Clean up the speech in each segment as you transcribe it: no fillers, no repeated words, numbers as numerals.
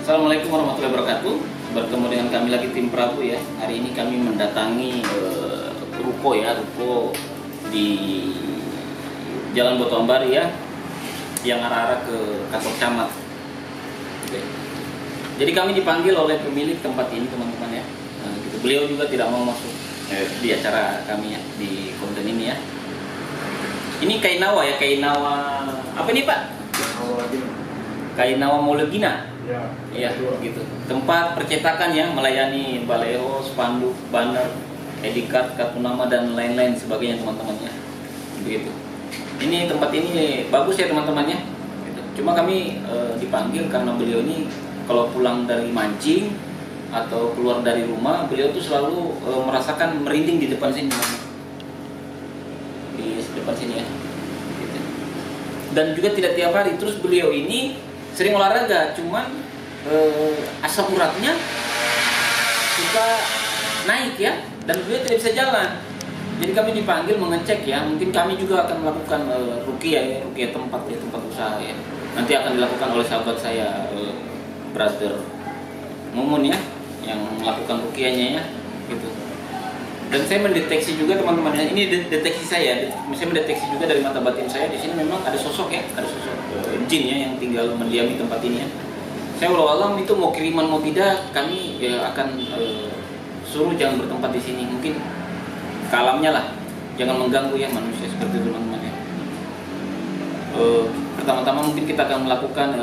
Assalamualaikum warahmatullahi wabarakatuh. Bertemu dengan kami lagi tim Prabu ya. Hari ini kami mendatangi ruko di Jalan Botoambari ya, yang arah-arah ke kantor camat. Oke. Jadi kami dipanggil oleh pemilik tempat ini teman-teman ya. Gitu. Beliau juga tidak mau masuk di acara kami ya, di konten ini ya. Ini Kainawa ya, Kainawa apa ini Pak? Kainawa Maulegina. Ya, gitu. Tempat percetakan ya, melayani baleho, spanduk, banner, ID card, kartu nama dan lain-lain sebagainya teman-teman ya. Begitu. Ini tempat ini bagus ya teman-teman ya. Gitu. Cuma kami dipanggil karena beliau ini kalau pulang dari mancing atau keluar dari rumah, beliau tuh selalu merasakan merinding di depan sini. Di depan sini ya. Gitu. Dan juga tidak tiap hari. Terus beliau ini sering olahraga, cuman asam uratnya suka naik ya, dan beliau tidak bisa jalan. Jadi kami dipanggil mengecek ya, mungkin kami juga akan melakukan ruqyah ya, ruqyah tempat usaha ya. Nanti akan dilakukan oleh sahabat saya, Brother Mumun ya, yang melakukan ruqyahnya ya, gitu. Dan saya mendeteksi juga teman-teman, ini deteksi saya mendeteksi juga dari mata batin saya. Di sini memang ada sosok ya, ada sosok jin ya yang tinggal mendiami tempat ini ya. Saya walau alam itu mau kiriman mau tidak, kami akan suruh jangan bertempat di sini. Mungkin ke alamnya lah, jangan mengganggu ya manusia seperti itu teman-teman ya. Pertama-tama mungkin kita akan melakukan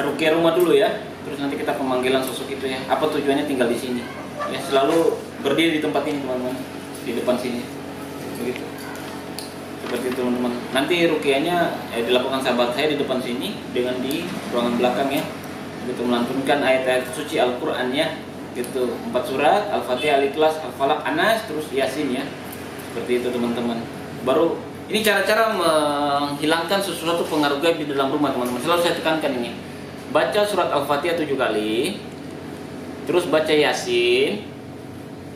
ruqyah rumah dulu ya. Terus nanti kita pemanggilan sosok itu ya. Apa tujuannya tinggal di sini? Ya selalu berdiri di tempat ini teman-teman, di depan sini, begitu. Seperti itu teman-teman. Nanti ruqyahnya dilakukan sahabat saya di depan sini dengan di ruangan belakang ya. Begitu melantunkan ayat-ayat suci Al-Qur'an ya. Gitu, 4 surat, Al-Fatihah, Al-Ikhlas, Al-Falaq, An-Nas, terus Yasin ya. Seperti itu teman-teman. Baru ini cara-cara menghilangkan sesuatu pengaruh gaib di dalam rumah teman-teman. Selalu saya tekankan ini. Baca surat Al-Fatihah 7 kali. Terus baca Yasin.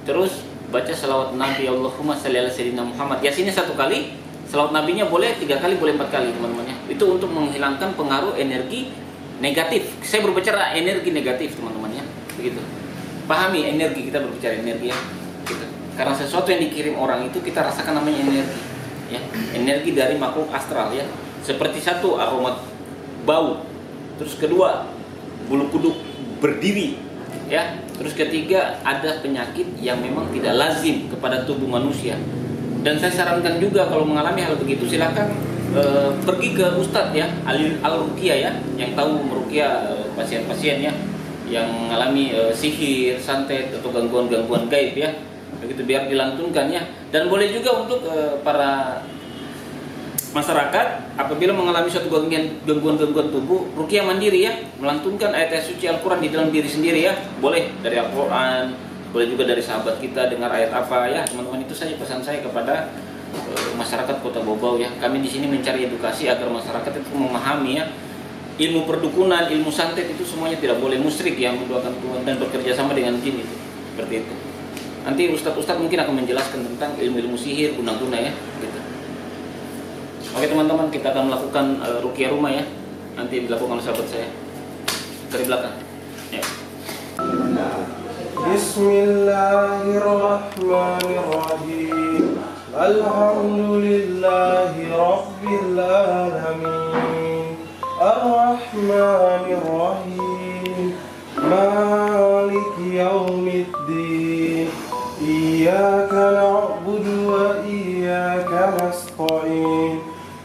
Terus baca salawat Nabi Allahumma shalli ala sayyidina Muhammad. Yasinnya 1 kali. Salawat Nabinya boleh 3 kali, boleh 4 kali teman-teman ya. Itu untuk menghilangkan pengaruh energi negatif. Saya berbicara energi negatif teman-teman ya. Begitu. Pahami energi, kita berbicara energi ya. Gitu. Karena sesuatu yang dikirim orang itu kita rasakan namanya energi ya. Energi dari makhluk astral ya. Seperti satu aroma bau. Terus kedua bulu kuduk berdiri ya. Terus ketiga ada penyakit yang memang tidak lazim kepada tubuh manusia. Dan saya sarankan juga kalau mengalami hal begitu silakan pergi ke ustadz ya, al-ruqyah ya, yang tahu meruqyah pasien-pasien ya yang mengalami sihir, santet atau gangguan-gangguan gaib ya. Begitu biar dilantunkan ya. Dan boleh juga untuk para masyarakat apabila mengalami suatu gangguan-gangguan tubuh, ruqyah mandiri ya, melantunkan ayat-ayat suci Al-Quran di dalam diri sendiri ya. Boleh dari Al-Quran, boleh juga dari sahabat kita dengar ayat apa ya, teman-teman. Itu saja pesan saya kepada masyarakat Kota Bobau ya. Kami di sini mencari edukasi agar masyarakat itu memahami ya. Ilmu perdukunan, ilmu santet itu semuanya tidak boleh, musyrik yang menduakan Tuhan dan bekerja sama dengan jin itu. Seperti itu. Nanti ustadz-ustadz mungkin akan menjelaskan tentang ilmu-ilmu sihir, guna-guna ya, gitu. Oke teman-teman, kita akan melakukan ruqyah rumah ya. Nanti dilakukan oleh sahabat saya. Dari belakang. Ya. Bismillahirrahmanirrahim. Alhamdulillahi rabbil alamin. Ar-Rahmanir-Rahim. Maliki yaumiddin. Iyyaka na'budu wa iyyaka nasta'in.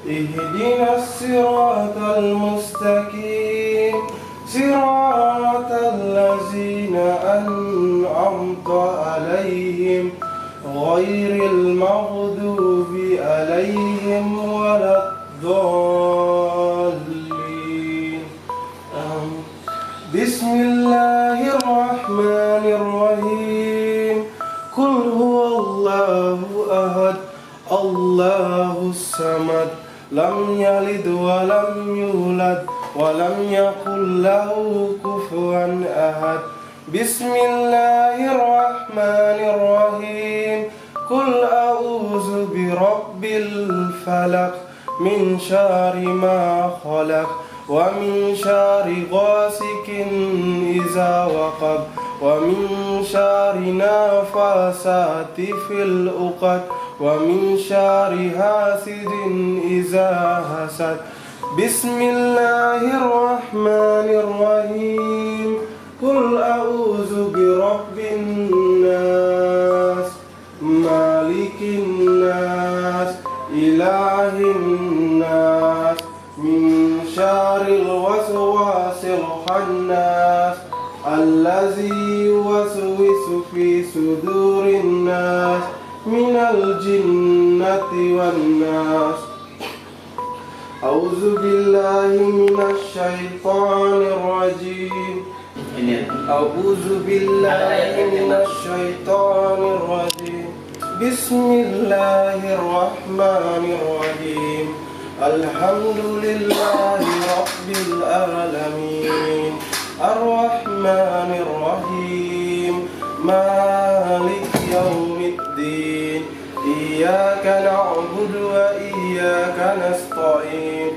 Ihdinas siratal mustaqim. Siratal ladzina an'amta 'alaihim ghairil maghdubi 'alaihim waladdallin. Bismillahirrahmanirrahim. Qul huwallahu ahad. Allahus samad. Lam yalid wa lam yulad wa lam yakul lahu kufuwan ahad. Bismillahirrahmanirrahim. Qul a'udzu birabbil falaq من شر ما خلق ومن شر غاسق إذا وقب ومن شر نفاسات في العقد ومن شر حاسد إذا حسد بسم الله الرحمن الرحيم قل أعوذ برب الناس مالك الناس إله الناس من شر الوسواس الخناس الذي يوسوس في صدور الناس من الجنة والناس أعوذ بالله من الشيطان الرجيم أعوذ بالله من الشيطان الرجيم بسم الله الرحمن الرحيم الحمد لله رب العالمين الرحمن الرحيم مالك يوم الدين إياك نعبد وإياك نستعين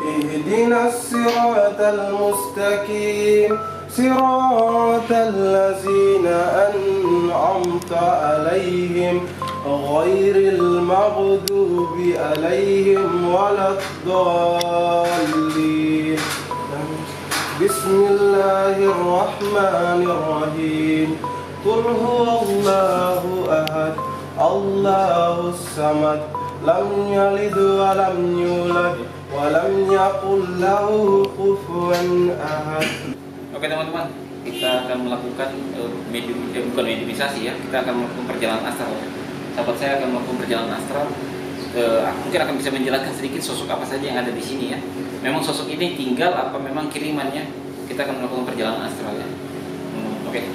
اهدنا الصراط المستقيم صراط الذين أنعمت عليهم غير المغضوب عليهم ولا الضالين بسم الله الرحمن الرحيم قل هو الله أحد الله الصمد لم يلد ولم يولد ولم يكن له كفوا أحد. Oke teman-teman, kita akan melakukan bukan mediumisasi ya, kita akan melakukan perjalanan astral. Sahabat saya akan melakukan perjalanan astral. Mungkin akan bisa menjelaskan sedikit sosok apa saja yang ada di sini ya. Memang sosok ini tinggal apa memang kirimannya? Kita akan melakukan perjalanan astral ya. Oke.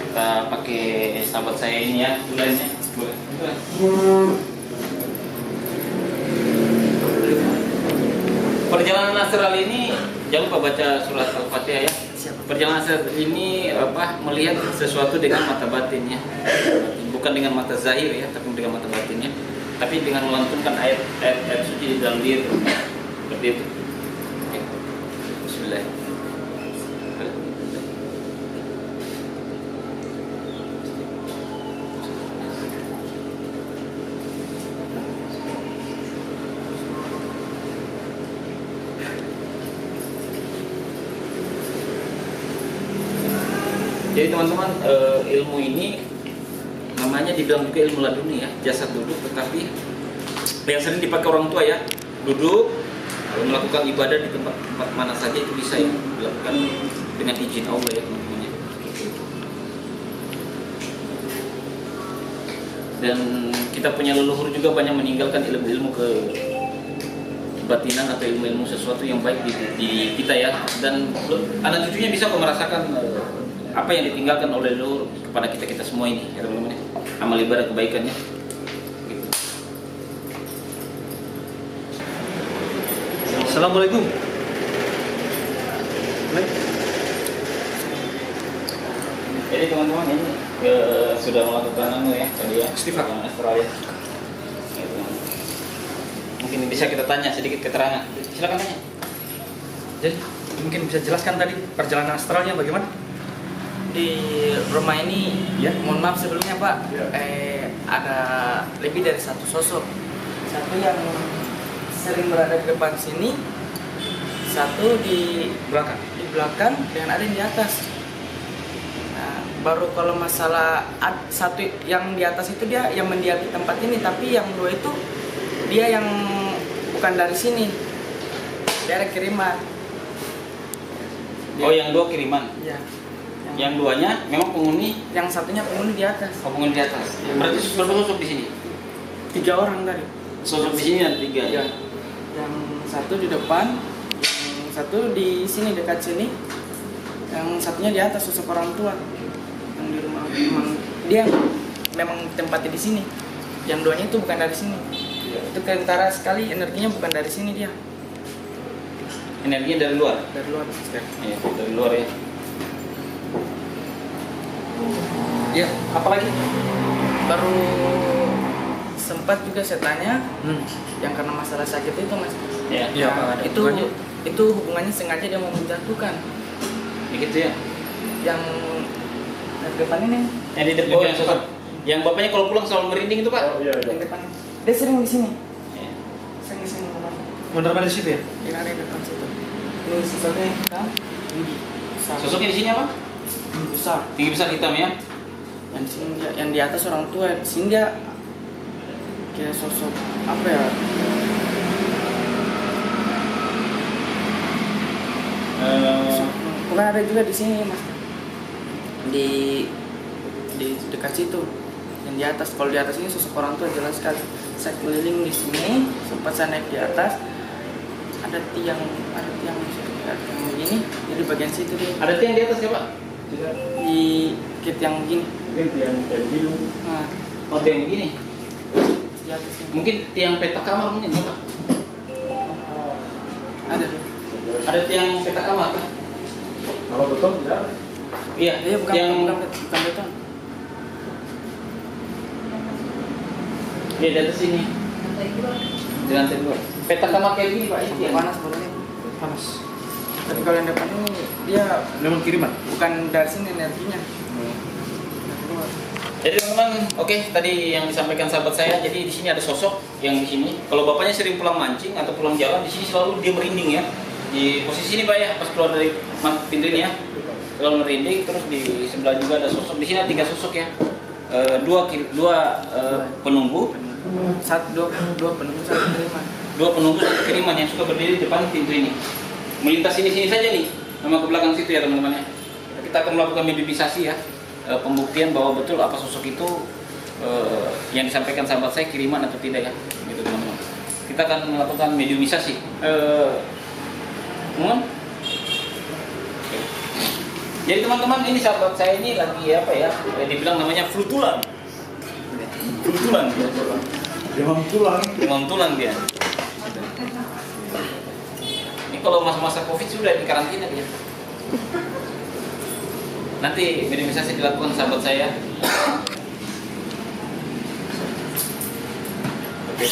Kita pakai sahabat saya ini ya, bulannya. Perjalanan astral ini jangan lupa baca surat Al-Fatihah ya. Perjalanan astral ini melihat sesuatu dengan mata batin ya. Bukan dengan mata zahir ya, tapi dengan mata batinnya. Tapi dengan melantunkan ayat suci di dalam diri. Seperti itu. Oke. Bismillah. Jadi teman-teman, ilmu ini namanya dibilang juga ilmu laduni ya, jasad duduk, tetapi yang sering dipakai orang tua ya, duduk melakukan ibadah di tempat mana saja itu bisa ya dilakukan dengan izin Allah ya teman-teman ya. Dan kita punya leluhur juga banyak meninggalkan ilmu-ilmu kebatinan atau ilmu-ilmu sesuatu yang baik di kita ya, dan anak cucunya bisa merasakan apa yang ditinggalkan oleh leluhur kepada kita semua ini ya teman-teman ya. Amal ibadah kebaikannya gitu. Assalamualaikum. Jadi teman-teman ini sudah melakukan ya tadi ya istighfar astral ya. Mungkin bisa kita tanya sedikit keterangan. Silakan tanya. Jadi mungkin bisa jelaskan tadi perjalanan astralnya bagaimana? Di rumah ini, ya, mohon maaf sebelumnya Pak, ada lebih dari satu sosok. Satu yang sering berada di depan sini, satu di belakang, dan ada yang di atas. Nah, baru kalau masalah satu yang di atas itu dia yang mendiami tempat ini, tapi yang dua itu dia yang bukan dari sini, dia ada kiriman. Oh, yang dua kiriman. Ya. Yang duanya memang penghuni, Yang satunya penghuni di atas. oh, penghuni di atas. Berarti berapa sosok di sini? 3 orang tadi. Sosok di sini ada 3 ya. Yang satu di depan, yang satu di sini dekat sini, yang satunya di atas sosok orang tua yang di rumah. Dia memang tempatnya di sini. Yang duanya itu bukan dari sini. Itu kentara sekali, energinya bukan dari sini dia. Energinya dari luar. Dari luar. Iya, dari luar ya. Ya, apalagi? Baru sempat juga saya tanya yang karena masalah sakit itu mas. Ya. Iya, Pak, ada itu hubungannya? itu hubungannya sengaja dia mau menjatuhkan. Begitu ya. Yang dari depan ini, Yang di depan yang sosok. Yang bapaknya kalau pulang selalu merinding itu, Pak. yang depan ini. Dia sering di sini. Ya. Sering di sini teman. Bener di situ ya? Yang ada di depan situ. Ini sosoknya hitam, tinggi, besar. Sosoknya di sini apa? Tinggi besar. Tinggi besar hitam ya. Yang di sini dia, yang di atas orang tua, di sini dia kayak sosok apa ya? Bukan ada juga di sini mas. Di dekat situ. Yang di atas. Kalau di atas ini sosok orang tua jelas sekali. Saya keliling di sini, sempat saya naik di atas. Ada tiang begini. Jadi bagian situ dia. Ada tiang di atas ya, Pak? Di kit yang begini. Yang biru. Nah, Oh, tiang begini. di atas ini. Mungkin tiang peta kamar mungkin, ya, Pak? Ada. Ada tiang peta kamar, Pak? Kalau betul tidak. Iya, Iya bukan yang bukan beton. Iya, di atas sini. Di lantai 2. Peta kamar kayak gini, Pak. Ini tiang. Panas barunya. Panas. Tapi kalau yang depan ini dia Memang kiriman? bukan dari sini energinya. Dari luar. Jadi teman-teman, oke, tadi yang disampaikan sahabat saya, jadi di sini ada sosok yang di sini. Kalau bapaknya sering pulang mancing atau pulang jalan, di sini selalu dia merinding ya. Di posisi ini Pak ya, pas keluar dari pintu ini ya, selalu merinding. Terus di sebelah juga ada sosok. Di sini ada 3 sosok ya, dua penunggu, Dua penunggu satu terima. 2 penunggu 1 kiriman yang suka berdiri di depan pintu ini. Melintas sini saja nih, sama ke belakang situ ya teman-teman ya. Kita akan melakukan mediumisasi ya. Pembuktian bahwa betul apa sosok itu yang disampaikan sahabat saya kiriman atau tidak ya, gitu teman-teman. Kita akan melakukan mediumisasi. Mohon. Jadi teman-teman, ini sahabat saya ini lagi apa ya? Dibilang namanya flutulan. Flutulan dia. Demam tulang dia. Ini kalau masa-masa Covid sudah di karantina dia. Nanti mediumisasi dilakukan sahabat saya. Oke.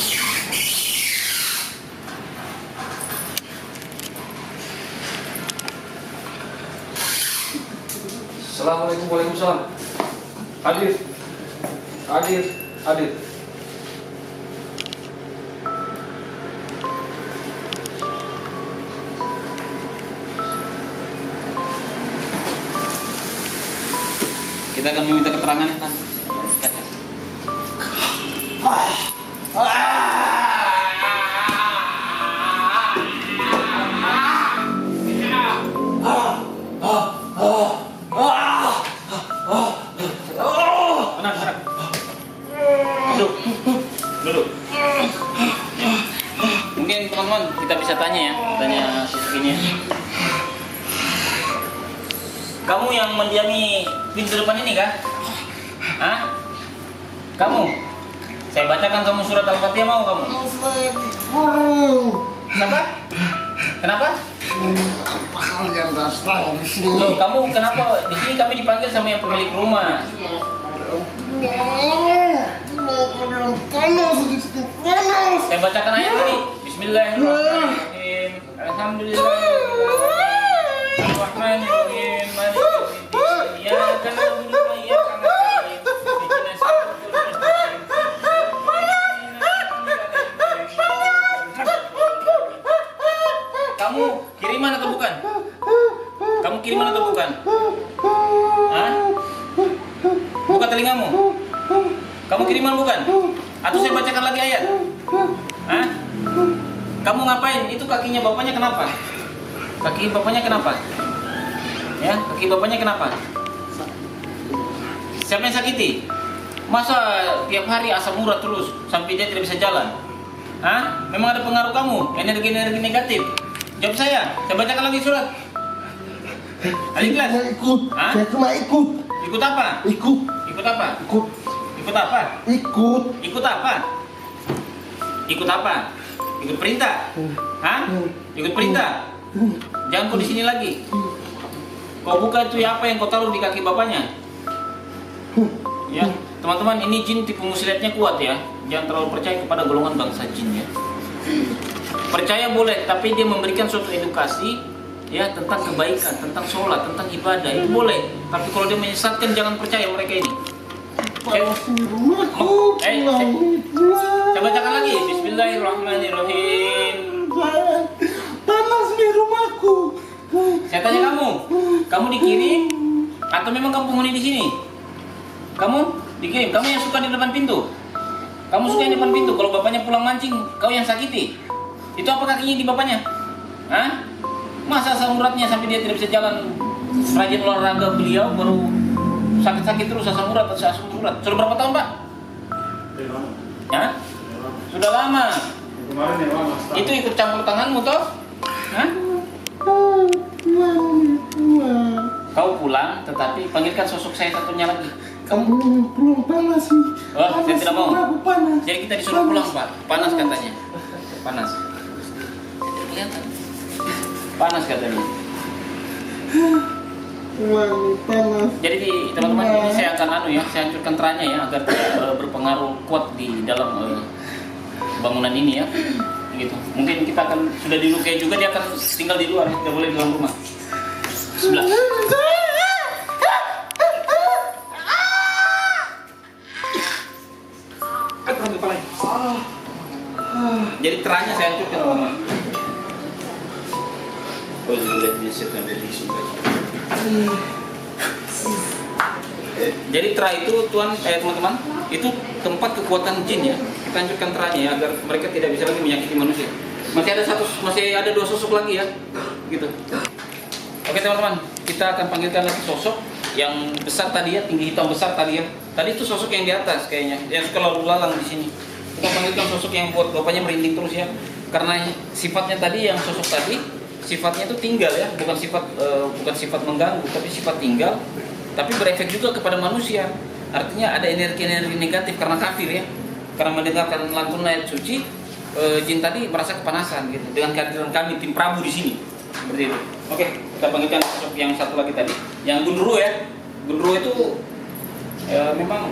Assalamualaikum, waalaikumsalam. Hadir. Kita akan meminta keterangan ya, Tan. Tenang. Duduk. Ya. Mungkin teman-teman kita bisa tanya ya, tanya siswa ini ya. Kamu yang mendiami pintu depan ini kah? Hah? Kamu? Saya bacakan kamu surat Al-Fatihah, mau kamu? Kenapa? Kenapa? Loh, kamu kenapa? Di sini kami dipanggil sama yang pemilik rumah. Saya bacakan ayat ini. Bismillahirrahmanirrahim. Alhamdulillahirrahmanirrahim. Iyyaka na'budu wa iyyaka nasta'in. Ihdinas siratal mustaqim. Kamu kiriman atau bukan? Kamu kiriman atau bukan? Hah? Buka telingamu. Kamu kiriman bukan? Atau saya bacakan lagi ayat? Hah? Kamu ngapain? Itu kakinya bapaknya kenapa? Kaki bapaknya kenapa? Ya, kaki bapaknya kenapa? Siapa yang sakiti? Masa tiap hari asam urat terus sampai dia tidak bisa jalan? Hah? Memang ada pengaruh kamu? Energi-energi negatif? Jawab saya bacakan lagi surat. Ada kelas? Ikut. Hah? Saya cuma ikut. Ikut apa? Ikut. Ikut apa? Ikut. Ikut apa? Ikut. Ikut apa? Ikut apa? Ikut perintah? Hah? Ikut perintah? Jangan kau di sini lagi. Kau buka itu ya, apa yang kau taruh di kaki bapaknya? Ya, teman-teman, ini jin tipu muslihatnya kuat ya. jangan terlalu percaya kepada golongan bangsa jin ya. Percaya boleh, tapi dia memberikan suatu edukasi ya tentang kebaikan, tentang sholat, tentang ibadah itu boleh. Tapi kalau dia menyesatkan, jangan percaya mereka ini. Saya bacakan lagi. Bismillahirrahmanirrahim. Panas di rumahku. Saya tanya kamu dikirim atau memang kamu penghuni di sini? Kamu dikirim, kamu yang suka di depan pintu. Kamu suka yang depan pintu. Kalau bapaknya pulang mancing, kau yang sakiti. Itu apa kakinya di bapaknya? Hah? Masa asam uratnya sampai dia tidak bisa jalan, rajin olahraga beliau baru sakit-sakit terus asam urat. Sudah berapa tahun, Pak? Hah? Sudah lama. Kemarin ya lama. Itu ikut campur tanganmu toh? Hah? Kau pulang, tetapi panggilkan sosok saya satunya lagi. Kamu belum panas sih. Oh, saya tidak mau. Panas. Jadi kita disuruh pulang, Pak. Panas katanya. Panas. Kelihatan. Panas katanya. Panas. Jadi teman-teman ini saya akan saya hancurkan teranya ya agar tidak berpengaruh kuat di dalam bangunan ini ya. Gitu. Mungkin kita akan sudah dilukai juga, dia akan tinggal di luar, tidak boleh di dalam rumah. Sebelah. Jadi teranya saya hancurkan teman-teman. Oh, lihat di situ yang di sini. Jadi tera itu teman-teman, itu tempat kekuatan jin ya. Kita hancurkan teranya ya agar mereka tidak bisa lagi menyakiti manusia. Masih ada 2 sosok lagi ya. Gitu. Oke teman-teman, kita akan panggilkan lagi sosok yang besar tadi ya, tinggi hitam besar tadi ya. Tadi itu sosok yang di atas kayaknya, yang suka lalu lalang di sini. Kita panggilkan sosok yang buat bapaknya merinding terus ya. Karena sifatnya tadi, yang sosok tadi sifatnya itu tinggal ya, bukan sifat mengganggu, tapi sifat tinggal. Tapi berefek juga kepada manusia. Artinya ada energi-energi negatif karena kafir ya. Karena mendengarkan lantunan ayat suci, jin tadi merasa kepanasan gitu. Dengan kehadiran kami tim Prabu di sini. Seperti itu. Oke, kita panggilkan sosok yang satu lagi tadi, yang Gundurwo ya. Gundurwo itu memang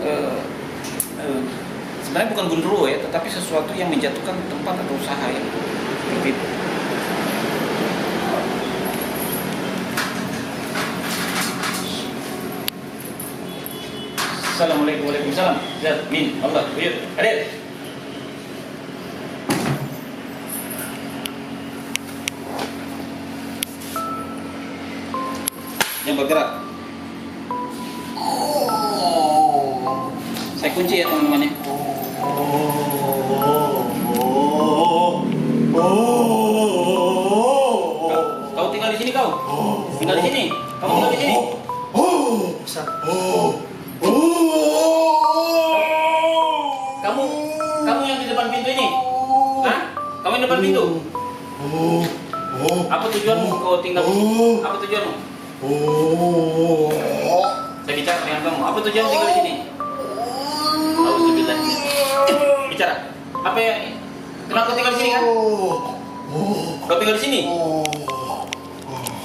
sebenarnya bukan Gundurwo ya, tetapi sesuatu yang menjatuhkan tempat atau usaha ya. Seperti itu. Assalamualaikum warahmatullahi wabarakatuh. Min Allah, buyur. Hadir. Yang bergerak. Saya kunci ya teman-teman ya. Kau tinggal di sini kau. Tinggal di sini. Kamu tinggal di sini. Bisa. Kamu yang di depan pintu ini. Hah? Kamu yang depan pintu. Apa tujuanmu kau tinggal di sini? Apa tujuanmu? Saya bicara dengan kamu. Apa tujuanmu tinggal di sini? Auzubillah. Bicara. Apa yang? Kenapa kau tinggal di sini kan? Kau tinggal di sini?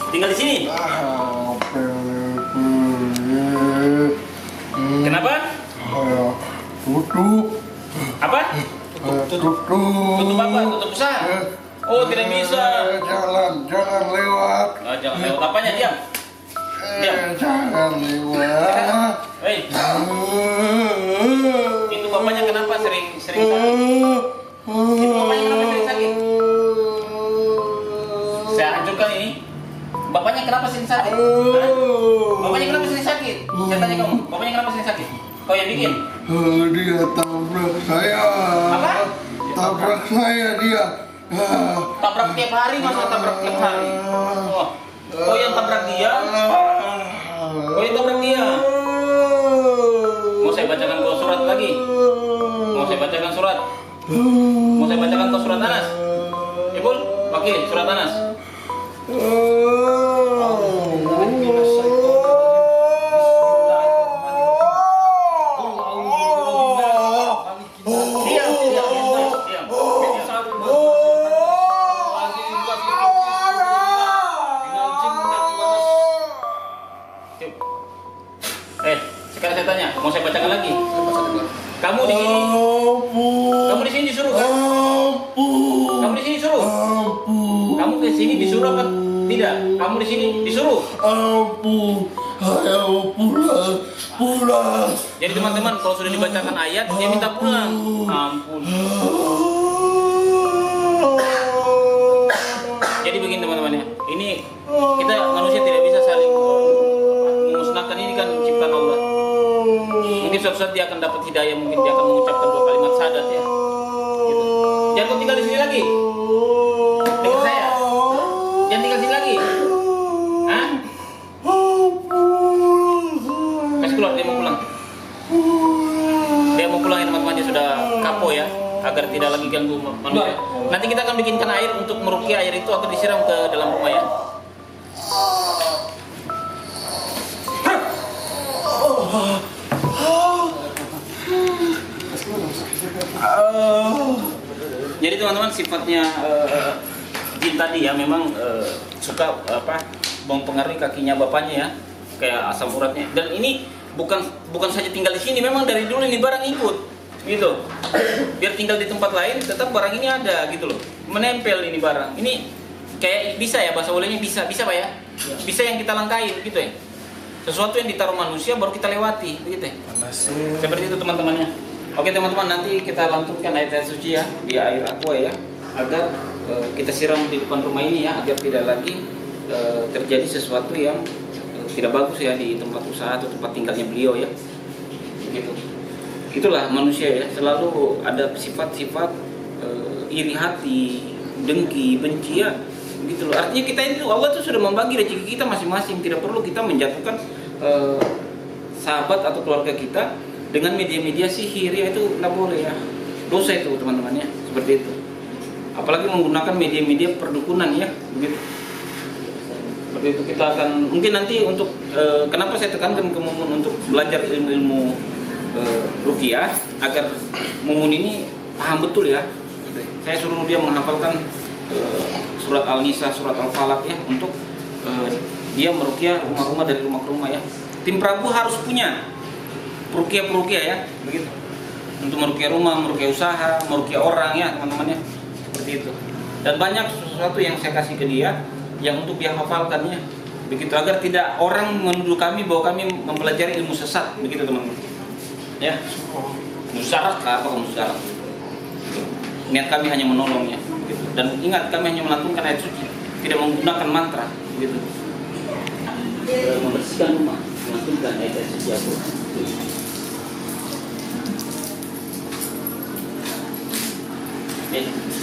Tinggal di sini? Kenapa? Tutup. Apa? Tutup. Tutup apa? Tutup usaha? Oh, tidak bisa. Jangan lewat. Jangan lewat. Apanya? Diam. Diam. Jangan lewat. Hei. Itu bapaknya kenapa sering sakit? Itu bapaknya kenapa sering sakit? Saya hancurkan ini. Bapaknya kenapa sering sakit? Hah? Bapaknya kenapa sering sakit? Saya tanya kamu. Bapaknya kenapa sering sakit? Kau yang bikin? Dia tabrak saya. Apa? Tabrak saya dia. Tabrak tiap hari, masa tabrak tiap hari? Oh, kau yang tabrak dia? Kau yang tabrak dia? Mau saya bacakan kau surat lagi? Mau saya bacakan surat? Mau saya bacakan kau surat Anas? Ibul, wakil surat Anas. Sekarang saya tanya, mau saya bacakan lagi? Kamu di sini? di sini disuruh. Ampun. Kamu ke sini disuruh apa tidak? Kamu di sini disuruh. Ampun. Ayo pulang. Jadi teman-teman kalau sudah dibacakan ayat dia minta pulang. Ampun. Jadi begini teman-teman ya. Ini kita manusia tidak bisa saling memusnahkan, ini kan ciptaan Allah. Mungkin suatu saat dia akan dapat hidayah, mungkin dia akan mengucapkan 2 kalimat syahadat ya. Gitu. Jangan kau tinggal di sini lagi. Dengar saya. Jangan tinggal di sini lagi. Hah? Kasih keluar, dia mau pulang. Dia mau pulang ya teman-teman, dia sudah kapok ya, agar tidak lagi ganggu manusia. Nanti kita akan bikinkan air untuk meruqyah, air itu akan disiram ke dalam rumah ya. Jadi teman-teman sifatnya jin tadi ya memang suka mempengaruhi kakinya bapaknya ya, kayak asam uratnya. Dan ini bukan saja tinggal di sini, memang dari dulu ini barang ikut gitu. Biar tinggal di tempat lain tetap barang ini ada gitu loh, menempel ini barang. Ini kayak bisa ya, bahasa bolehnya bisa Pak ya? Bisa yang kita langkain gitu ya. Sesuatu yang ditaruh manusia baru kita lewati begitu ya. Seperti itu teman-temannya. Oke teman-teman, nanti kita lantunkan ayat suci ya di air aqua ya, agar kita siram di depan rumah ini ya, agar tidak lagi terjadi sesuatu yang tidak bagus ya di tempat usaha atau tempat tinggalnya beliau ya. Begitu. Itulah manusia ya, selalu ada sifat-sifat iri hati, dengki, benci ya. Begitu loh. Artinya kita itu Allah tuh sudah membagi rezeki kita masing-masing, tidak perlu kita menjatuhkan sahabat atau keluarga kita dengan media-media sihir ya, itu tidak boleh ya, dosa itu teman-teman ya, seperti itu. Apalagi menggunakan media-media perdukunan ya, begitu. Seperti itu kita akan mungkin nanti untuk kenapa saya tekankan ke Mumun untuk belajar ilmu ruqyah agar Mumun ini paham betul ya. Saya suruh dia menghafalkan surat Al-Nisa, surat Al-Falaq ya, untuk dia meruqyah rumah-rumah dari rumah ke rumah ya. Tim Prabu harus punya peruqyah ya, begitu. Untuk meruqyah rumah, meruqyah usaha, meruqyah orang ya, teman-teman ya. Seperti itu. Dan banyak sesuatu yang saya kasih ke dia yang untuk dia hafalkan ya. Begitu, agar tidak orang menuduh kami bahwa kami mempelajari ilmu sesat, begitu teman-teman. Ya. Musyarat apa musyarat? Niat kami hanya menolong ya, begitu. Dan ingat, kami hanya melantunkan ayat suci, tidak menggunakan mantra, begitu. Membersihkan rumah, melantunkan ayat suci aku.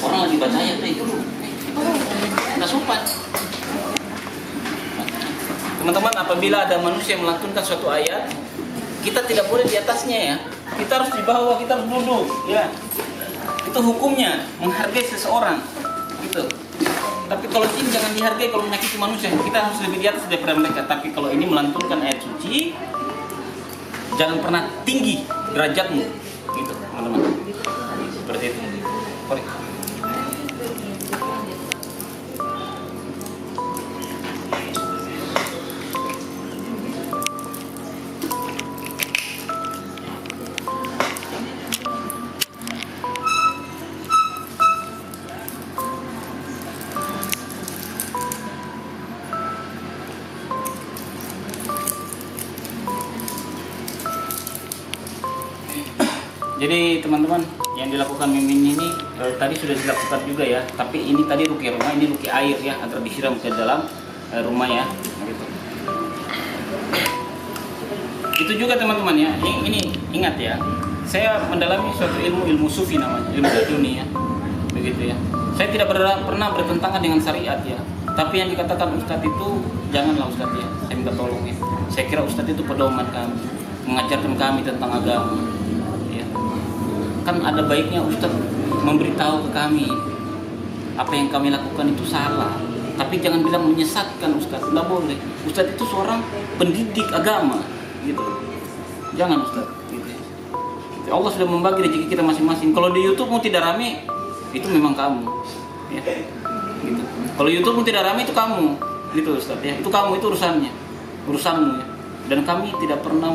Orang lagi baca ayat itu dulu, nggak sopan. Teman-teman, apabila ada manusia yang melantunkan suatu ayat, kita tidak boleh di atasnya ya. Kita harus di bawah, kita harus duduk ya. Itu hukumnya, menghargai seseorang gitu. Tapi kalau jin jangan dihargai kalau menyakiti manusia, kita harus lebih di atas daripada mereka. Tapi kalau ini melantunkan ayat suci, jangan pernah tinggi derajatmu gitu teman-teman. Seperti itu. Jadi teman-teman, yang dilakukan Mimin ini tadi sudah dilakukan juga ya. Tapi ini tadi ruqyah rumah, ini ruqyah air ya, agar disiram ke dalam rumah ya. Gitu. Itu juga teman-teman ya. Ini ingat ya. Saya mendalami suatu ilmu sufi namanya, ilmu laduni ya. Begitu ya. Saya tidak pernah bertentangan dengan syariat ya. Tapi yang dikatakan Ustadz itu janganlah Ustadz ya. Saya minta tolong ya. Saya kira Ustadz itu pedoman kami, mengajarkan kami tentang agama. Kan ada baiknya Ustadz memberitahu ke kami apa yang kami lakukan itu salah, tapi jangan bilang menyesatkan Ustadz, nggak boleh. Ustadz itu seorang pendidik agama gitu, jangan Ustadz gitu. Allah sudah membagi rezeki kita masing-masing. Kalau di YouTube mau tidak rame itu memang kamu ya, gitu. Kalau YouTube mau tidak rame itu kamu gitu Ustadz ya, itu kamu, itu urusanmu ya. Dan kami tidak pernah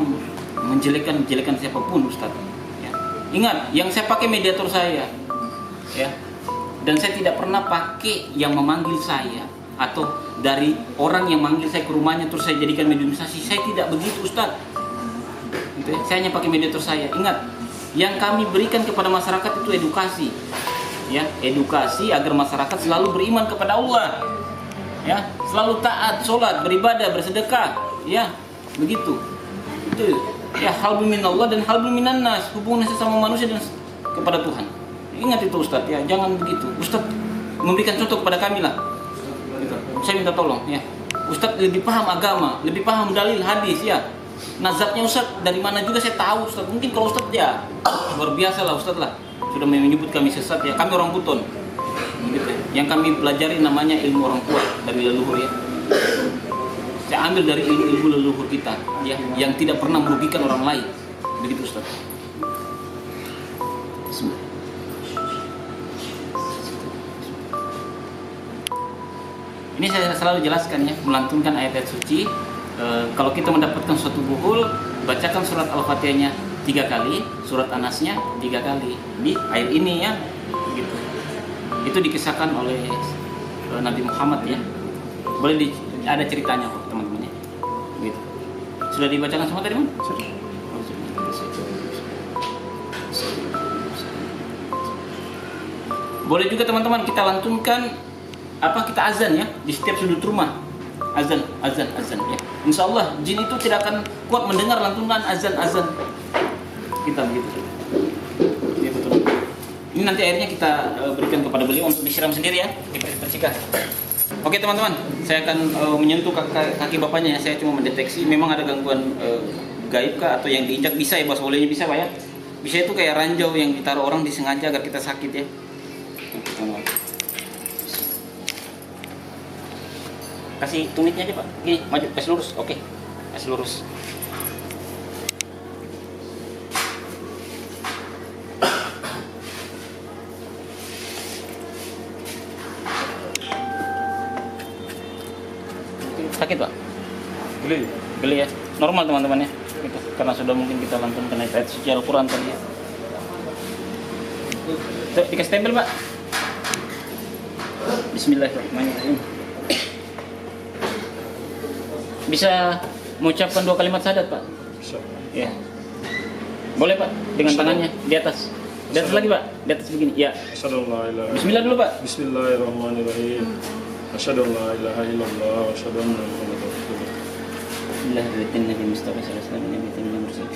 menjelekkan siapapun Ustadz. Ingat, yang saya pakai mediator saya, ya. Dan saya tidak pernah pakai yang memanggil saya atau dari orang yang manggil saya ke rumahnya terus saya jadikan mediumisasi. Saya tidak begitu, Ustaz. Gitu ya. Saya hanya pakai mediator saya. Ingat, yang kami berikan kepada masyarakat itu edukasi. Ya, edukasi agar masyarakat selalu beriman kepada Allah. Ya, selalu taat, sholat, beribadah, bersedekah. Ya, begitu. Itu ya, halbun minallah dan halbun minannas, hubungan sesama manusia dan kepada Tuhan. Ingat itu Ustaz ya, jangan begitu. Ustaz memberikan contoh kepada kami lah. Gitu. Saya minta tolong ya. Ustaz lebih paham agama, lebih paham dalil hadis ya. Nazabnya Ustaz dari mana juga saya tahu Ustaz. Mungkin kalau Ustaz ya luar biasa lah Ustaz lah. Sudah menyebut kami sesat ya. Kami orang Buton. Gitu. Yang kami pelajari namanya ilmu orang tua dari leluhur ya. Saya ambil dari ilmu leluhur kita ya, yang tidak pernah merugikan orang lain. Begitu Ustaz. Bismillah. Ini saya selalu jelaskan ya, melantunkan ayat-ayat suci. Kalau kita mendapatkan suatu buhul, bacakan surat Al-Fatihahnya 3 kali, surat Anasnya 3 kali di air ini ya, gitu. Itu dikisahkan oleh Nabi Muhammad ya. Boleh ada ceritanya kok teman-teman ya. Gitu. Sudah dibacakan semua tadi, Bang? Sudah. Boleh juga teman-teman kita lantunkan kita azan ya di setiap sudut rumah. Azan ya. Insya Allah jin itu tidak akan kuat mendengar lantunan azan kita begitu. Ya, betul. Ini nanti airnya kita berikan kepada beliau untuk disiram sendiri ya, dipersihkan. Oke teman-teman, saya akan menyentuh kaki bapaknya ya. Saya cuma mendeteksi memang ada gangguan gaib kah atau yang diinjak bisa ya, bos, bolehnya bisa Pak ya. Bisa itu kayak ranjau yang ditaruh orang disengaja agar kita sakit ya. Teman-teman. Kasih tumitnya aja Pak, gini, maju, kasih lurus, oke, kasih lurus. Sakit Pak? Geli ya, normal teman-teman ya, gitu. Karena sudah mungkin kita lantunkan ayat suci Al-Quran tadi ya. Tuh, dikasih tempel Pak. Bismillahirrahmanirrahim. Bisa mengucapkan 2 kalimat syahadat Pak? Bisa. Ya. Boleh Pak, dengan tangannya di atas. Di atas lagi Pak, di atas begini. Ya. Bismillah dulu Pak. Bismillahirrahmanirrahim. Asyhadu an la ilaha illallah wa asyhadu anna Muhammadar Rasulullah. Bismillahirrahmanirrahim. Nabi Mustafa sallallahu alaihi wasallam.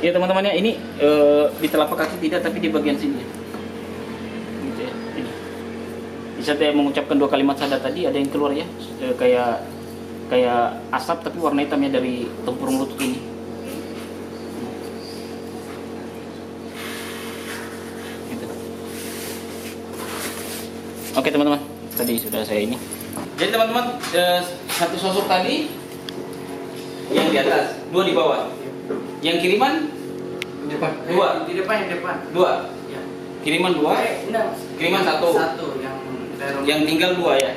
Ya teman-teman ya, ini di telapak kaki tidak, tapi di bagian sini. Gitu ya. Ini. Di saat saya mengucapkan 2 kalimat syahadat tadi ada yang keluar ya, kayak asap tapi warna hitam ya dari tempurung lutut ini. Gitu. Oke teman-teman, tadi sudah saya ini. Jadi teman-teman, satu sosok tadi yang di atas, 2 di bawah. Yang kiriman Depan. 2. Di depan, yang depan. 2. Ya. Kiriman 2. Enggak. Kiriman 1. Yang tinggal 2 ya.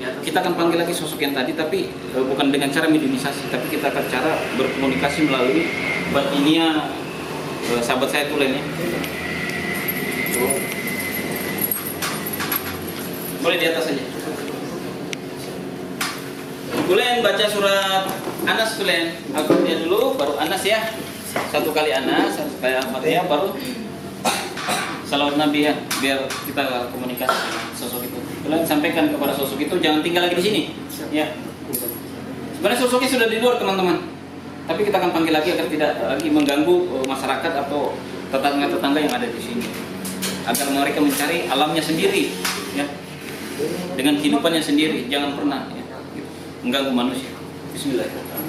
Kita akan panggil lagi sosok yang tadi, tapi bukan dengan cara mediumisasi, tapi kita akan cara berkomunikasi melalui batinia sahabat saya Tulen ya. Boleh di atas saja. Tulen baca surat Anas Tulen. Aku dia dulu, baru Anas ya. 1 kali Anas, 1 kali Al-Fatihah, baru salawat Nabi ya, biar kita komunikasi dengan sosok itu. Kalian sampaikan kepada sosok itu, jangan tinggal lagi di sini. Ya. Sebenarnya sosoknya sudah di luar teman-teman, tapi kita akan panggil lagi agar tidak lagi mengganggu masyarakat atau tetangga-tetangga yang ada di sini, agar mereka mencari alamnya sendiri, ya, dengan kehidupannya sendiri. Jangan pernah ya, mengganggu manusia. Bismillahirrahmanirrahim.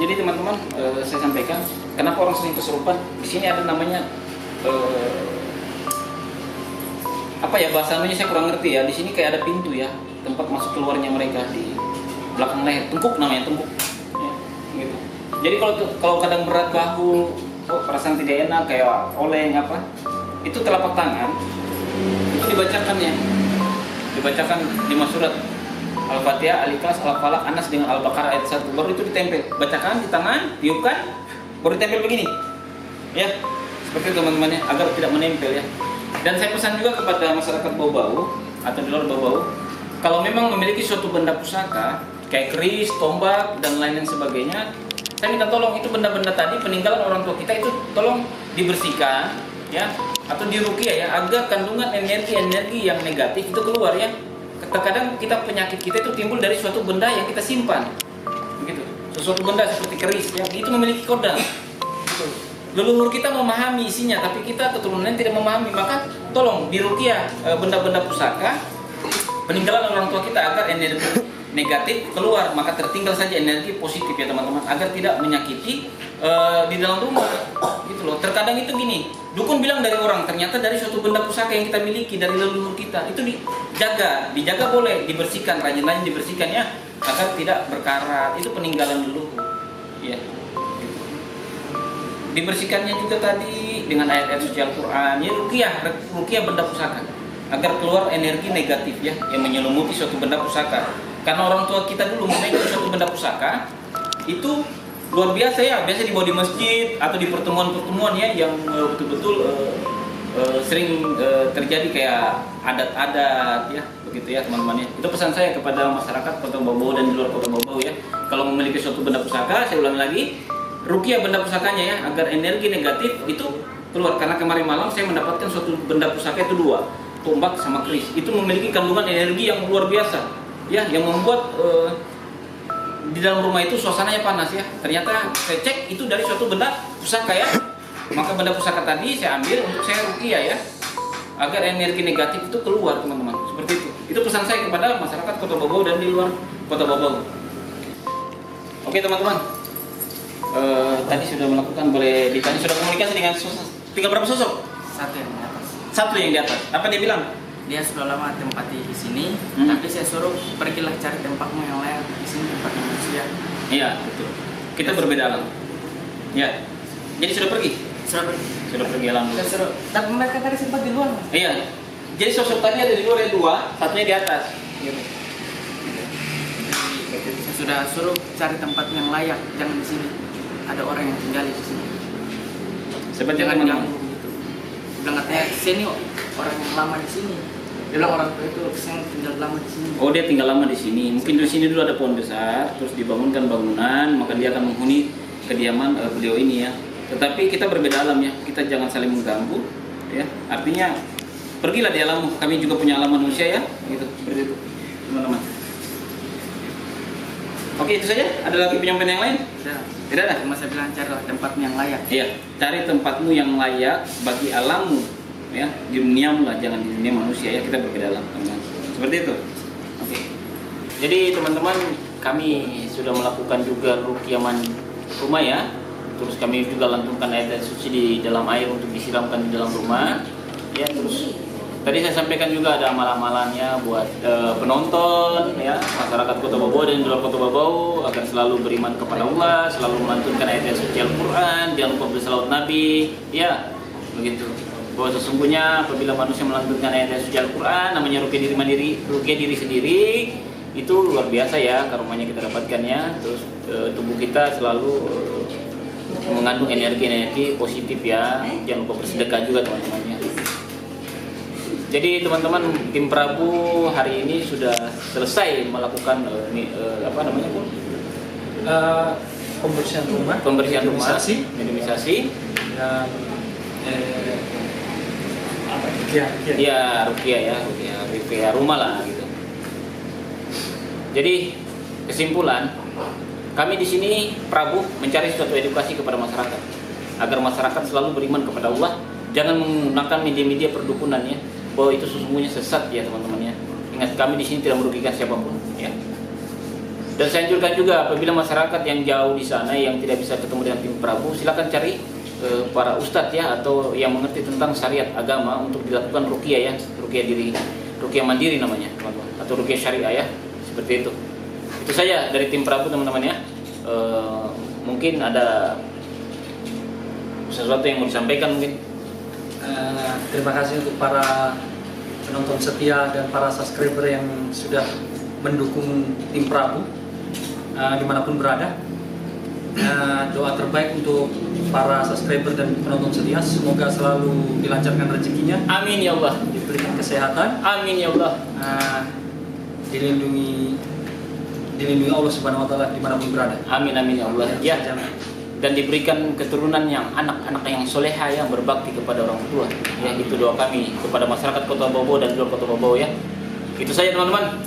Jadi teman-teman, saya sampaikan kenapa orang sering kesurupan. Di sini ada namanya apa ya bahasanya, saya kurang ngerti ya. Di sini kayak ada pintu ya, tempat masuk keluarnya mereka di belakang leher. Tengkuk namanya, tengkuk. Ya, gitu. Jadi kalau kadang berat bahu, kok perasaan tidak enak kayak oleng apa, itu telapak tangan itu dibacakan ya, dibacakan 5 surat Al-Fatihah, Al-Ikhlas, Al-Falaq, Anas dengan Al-Baqarah ayat 1, baru itu ditempel, bacakan di tangan, tiupkan, baru ditempel begini ya, seperti itu teman-teman ya, agar tidak menempel ya. Dan saya pesan juga kepada masyarakat bau-bau atau di luar bau-bau, kalau memang memiliki suatu benda pusaka kayak keris, tombak, dan lain sebagainya, saya minta tolong itu benda-benda tadi peninggalan orang tua kita itu tolong dibersihkan ya, atau diruqyah ya, agar kandungan energi-energi yang negatif itu keluar ya. Terkadang kita penyakit kita itu timbul dari suatu benda yang kita simpan, begitu. Sesuatu benda seperti keris ya, itu memiliki kodam. Gitu. Leluhur kita memahami isinya, tapi kita keturunannya tidak memahami, maka tolong diruqyah benda-benda pusaka peninggalan orang tua kita agar energi negatif keluar, maka tertinggal saja energi positif ya teman-teman, agar tidak menyakiti di dalam rumah gitu loh. Terkadang itu gini, dukun bilang dari orang, ternyata dari suatu benda pusaka yang kita miliki dari leluhur kita, itu dijaga boleh, dibersihkan, rajin-rajin dibersihkan ya, agar tidak berkarat, itu peninggalan leluhur ya. Dibersihkannya juga tadi dengan ayat-ayat suci Al-Quran ya, ruqyah benda pusaka agar keluar energi negatif ya yang menyelimuti suatu benda pusaka. Karena orang tua kita dulu memegang suatu benda pusaka itu luar biasa ya, biasa dibawa di masjid atau di pertemuan-pertemuan ya yang betul-betul sering terjadi kayak adat-adat ya, begitu ya teman-teman ya. Itu pesan saya kepada masyarakat Kota Bau-Bau dan di luar Kota Bau-Bau ya. Kalau memiliki suatu benda pusaka, saya ulang lagi, ruqyah benda pusakanya ya, agar energi negatif itu keluar. Karena kemarin malam saya mendapatkan suatu benda pusaka itu 2, tombak sama keris. Itu memiliki kandungan energi yang luar biasa ya, yang membuat di dalam rumah itu suasananya panas ya. Ternyata saya cek itu dari suatu benda pusaka ya. Maka benda pusaka tadi saya ambil untuk saya ruqyah ya, agar energi negatif itu keluar teman-teman. Seperti itu. Itu pesan saya kepada masyarakat Kota Bau-Bau dan di luar Kota Bau-Bau. Oke teman-teman. Tadi sudah melakukan, boleh ditanya, sudah komunikasi dengan sosok. Tinggal berapa sosok? Satu yang di atas. Satu yang di atas. Apa dia bilang? Dia sudah lama tempati di sini, tapi saya suruh pergilah cari tempatmu yang lain, di sini tempat manusia. Iya, betul. Kita berbeda alam. Ya. Jadi sudah pergi? Sudah pergi alam. Saya suruh, tapi mereka tadi sempat di luar. Iya. Jadi sosok tadi ada di luar, ada 2, satunya di atas. Gitu. Saya sudah suruh cari tempat yang layak, jangan di sini. Ada orang yang tinggal di sini. Seperti Jangan teman-teman. ganggu gitu. Bilang katanya sini orang yang lama di sini. Dia bilang orang tua itu saya tinggal lama di sini. Oh, dia tinggal lama di sini. Mungkin di sini dulu ada pohon besar, terus dibangunkan bangunan, maka dia akan menghuni kediaman beliau ini ya. Tetapi kita berbeda alam ya. Kita jangan saling mengganggu ya. Artinya pergilah di alammu. Kami juga punya alam manusia ya. Gitu. Seperti itu, teman-teman. Oke, itu saja. Ada lagi penyampaian yang lain? Tidak ada. Cuma saya bilang carilah tempatmu yang layak. Iya, cari tempatmu yang layak bagi alammu ya, di duniamu lah, jangan di dunia manusia ya, kita berbeda alam teman-teman. Seperti itu. Oke. Jadi teman-teman, kami sudah melakukan juga ruqyah rumah ya. Terus kami juga lantunkan ayat suci di dalam air untuk disiramkan di dalam rumah. Ya, terus tadi saya sampaikan juga ada amalan-amalannya buat penonton ya, masyarakat Kota Bau-Bau dan di luar Kota Bau-Bau agar selalu beriman kepada Allah, selalu melantunkan ayat suci Al-Quran, jangan lupa bersalawat Nabi ya, begitu. Bahwa sesungguhnya apabila manusia melantunkan ayat suci Al-Quran, namanya ruqyah diri sendiri, itu luar biasa ya karomanya kita dapatkan ya. Terus tubuh kita selalu mengandung energi-energi positif ya. Jangan lupa bersedekah juga teman-teman ya. Jadi teman-teman, tim Prabu hari ini sudah selesai melakukan Pembersihan rumah, minimalisasi dan ruqyah rumah lah gitu. Jadi kesimpulan, kami di sini Prabu mencari suatu edukasi kepada masyarakat agar masyarakat selalu beriman kepada Allah, jangan menggunakan media-media perdukunan ya, bahwa itu sesungguhnya sesat ya teman-teman ya. Ingat, kami di sini tidak merugikan siapapun ya. Dan saya anjurkan juga apabila masyarakat yang jauh di sana yang tidak bisa ketemu dengan tim Prabu, silakan cari para ustadz ya, atau yang mengerti tentang syariat agama untuk dilakukan ruqyah ya, ruqyah mandiri namanya teman-teman, atau ruqyah syariah ya, seperti itu. Itu saja dari tim Prabu teman-teman ya. Mungkin ada sesuatu yang mau disampaikan mungkin. Terima kasih untuk para penonton setia dan para subscriber yang sudah mendukung tim Prabu dimanapun berada. Doa terbaik untuk para subscriber dan penonton setia, semoga selalu dilancarkan rezekinya, Amin ya Allah. diberikan kesehatan, Amin ya Allah. dilindungi Allah Subhanahu wa taala dimanapun berada. Amin amin ya Allah. Ya. Jangan. Dan diberikan keturunan yang anak-anak yang soleha yang berbakti kepada orang tua. Ya, itu doa kami kepada masyarakat Kota Bobo dan luar Kota Bobo ya. Itu saja teman-teman.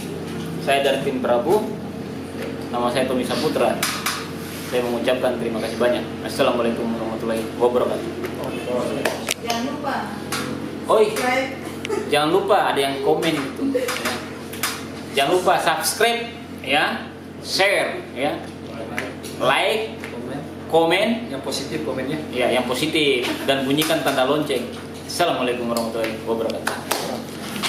Saya dari tim Prabu. Nama saya Tommy Saputra. Saya mengucapkan terima kasih banyak. Assalamualaikum warahmatullahi wabarakatuh. Jangan lupa Oi, subscribe. jangan lupa ada yang komen gitu. Ya. Jangan lupa subscribe ya, share ya, like, komen Yang positif komennya. ya yang positif dan bunyikan tanda lonceng. Assalamualaikum warahmatullahi wabarakatuh.